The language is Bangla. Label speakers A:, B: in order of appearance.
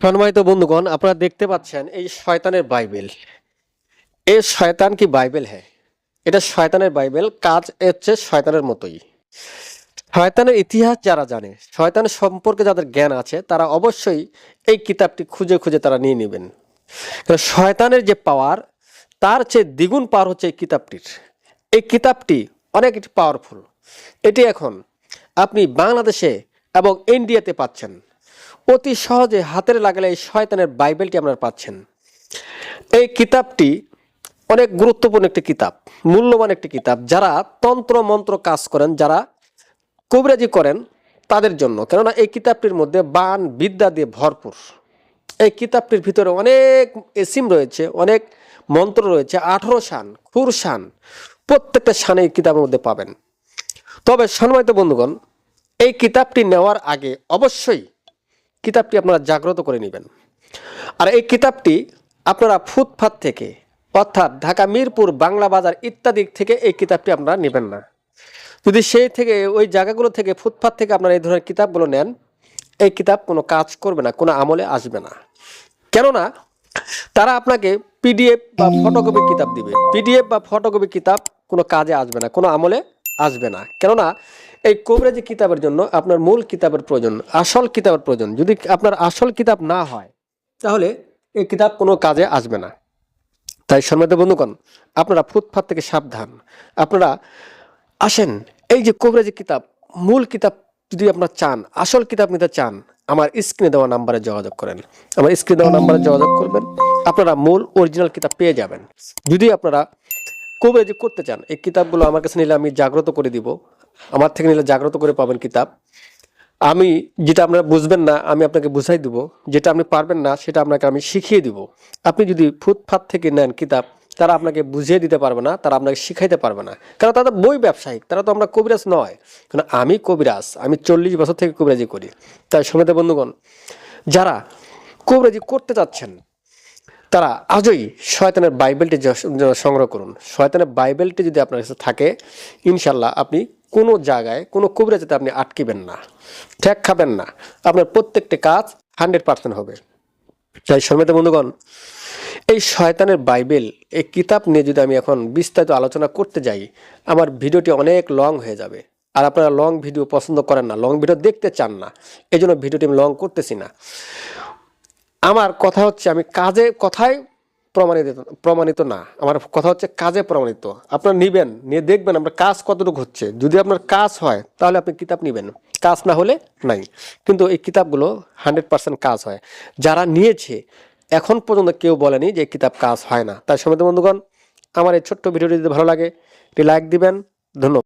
A: সম্মানিত বন্ধুগণ, আপনারা দেখতে পাচ্ছেন এই শয়তানের বাইবেল। এই শয়তান কি বাইবেল? হ্যাঁ, এটা শয়তানের বাইবেল। কাজ হচ্ছে শয়তানের মতোই। শয়তানের ইতিহাস যারা জানে, শয়তানের সম্পর্কে যাদের জ্ঞান আছে, তারা অবশ্যই এই কিতাবটি খুঁজে খুঁজে তারা নিয়ে নেবেন। কারণ শয়তানের যে পাওয়ার, তার চেয়ে দ্বিগুণ পাওয়ার হচ্ছে এই কিতাবটির। এই কিতাবটি অনেক পাওয়ারফুল। এটি এখন আপনি বাংলাদেশে এবং ইন্ডিয়াতে পাচ্ছেন। অতি সহজে হাতের লাগালে এই শয়তানের বাইবেলটি আপনারা পাচ্ছেন। এই কিতাবটি অনেক গুরুত্বপূর্ণ একটি কিতাব, মূল্যবান একটি কিতাব। যারা তন্ত্র মন্ত্র কাজ করেন, যারা কবিরাজি করেন, তাদের জন্য। কেননা এই কিতাবটির মধ্যে বান বিদ্যা দিয়ে ভরপুর। এই কিতাবটির ভিতরে অনেক এসিম রয়েছে, অনেক মন্ত্র রয়েছে, 18 শান, খুর শান, প্রত্যেকটা শানে এই কিতাবের মধ্যে পাবেন। তবে সম্মানিত বন্ধুগণ, এই কিতাবটি নেওয়ার আগে অবশ্যই কিতাবটি আপনারা জাগ্রত করে নেবেন। আর এই কিতাবটি আপনারা ফুটপাত থেকে, অর্থাৎ ঢাকা মিরপুর, বাংলা বাজার ইত্যাদি থেকে এই কিতাবটি আপনারা নেবেন না। যদি সেই থেকে, ওই জায়গাগুলো থেকে, ফুটপাত থেকে আপনারা এই ধরনের কিতাবগুলো নেন, এই কিতাব কোনো কাজ করবে না, কোনো আমলে আসবে না। কেননা তারা আপনাকে পিডিএফ বা ফটোকপি কিতাব দিবে। পিডিএফ বা ফটোকপি কিতাব কোনো কাজে আসবে না, কোনো আমলে আসবে না। কেননা এই কবিরাজি কিতাবের জন্য আপনার মূল কিতাবের প্রয়োজন, আসল কিতাবের প্রয়োজন। যদি আপনার আসল কিতাব না হয়, তাহলে এই কিতাব কোনো কাজে আসবে না। তাই সম্মানিত বন্ধুগণ, আপনারা ফুটপাত থেকে সাবধান। আপনারা আসেন, এই যে কবিরাজি কিতাব, মূল কিতাব যদি আপনারা চান, আসল কিতাব নিতে চান, আমার স্ক্রিনে দেওয়া নাম্বারে যোগাযোগ করেন। আমার স্ক্রিনে দেওয়া নাম্বারে যোগাযোগ করবেন, আপনারা মূল অরিজিনাল কিতাব পেয়ে যাবেন। যদি আপনারা কবিরাজি করতে চান, এই কিতাবগুলো আমার কাছে নিলে আমি জাগ্রত করে দিব। আমার থেকে নিলে জাগ্রত করে পাবেন কিতাব। আমি যেটা আপনারা বুঝবেন না, আমি আপনাকে বুঝাই দিব। যেটা আপনি পারবেন না, সেটা আপনাকে আমি শিখিয়ে দিব। আপনি যদি ফুটপাত থেকে নেন কিতাব, তারা আপনাকে বুঝিয়ে দিতে পারবে না, তারা আপনাকে শিখাইতে পারবে না। কারণ তারা বই ব্যবসায়িক, তারা তো আমরা কবিরাজ নয়। কারণ আমি কবিরাজ, আমি 40 বছর থেকে কবিরাজি করি। তাই সম্মানিত বন্ধুগণ, যারা কবিরাজি করতে চাচ্ছেন, তারা আজই শয়তানের বাইবেলটি সংগ্রহ করুন। শয়তানের বাইবেলটি যদি আপনার কাছে থাকে, ইনশাল্লাহ আপনি কোনো জায়গায়, কোনো কবিরাজিতে আপনি আটকিবেন না, ঠেক খাবেন না। আপনার প্রত্যেকটি কাজ 100% হবে। তাই সম্মানিত বন্ধুগণ, এই শয়তানের বাইবেল, এই কিতাব নিয়ে যদি আমি এখন বিস্তারিত আলোচনা করতে যাই, আমার ভিডিওটি অনেক লং হয়ে যাবে। আর আপনারা লং ভিডিও পছন্দ করেন না, লং ভিডিও দেখতে চান না, এই জন্য ভিডিওটি আমি লং করতেছি না। আমার কথা হচ্ছে, আমি কাজে, কথায় প্রমাণিত না, আমার কথা হচ্ছে কাজে প্রমাণিত। আপনারা নিবেন, নিয়ে দেখবেন আপনার কাজ কতটুকু হচ্ছে। যদি আপনার কাজ হয়, তাহলে আপনি কিতাব নিবেন, কাজ না হলে নাই। কিন্তু এই কিতাবগুলো 100% কাজ হয়। যারা নিয়েছে, এখন পর্যন্ত কেউ বলেনি যে কিতাব কাজ হয় না। তাই সম্মানিত বন্ধুগণ, আমার এই ছোট্ট ভিডিওটি যদি ভালো লাগে, একটি লাইক দিবেন। ধন্যবাদ।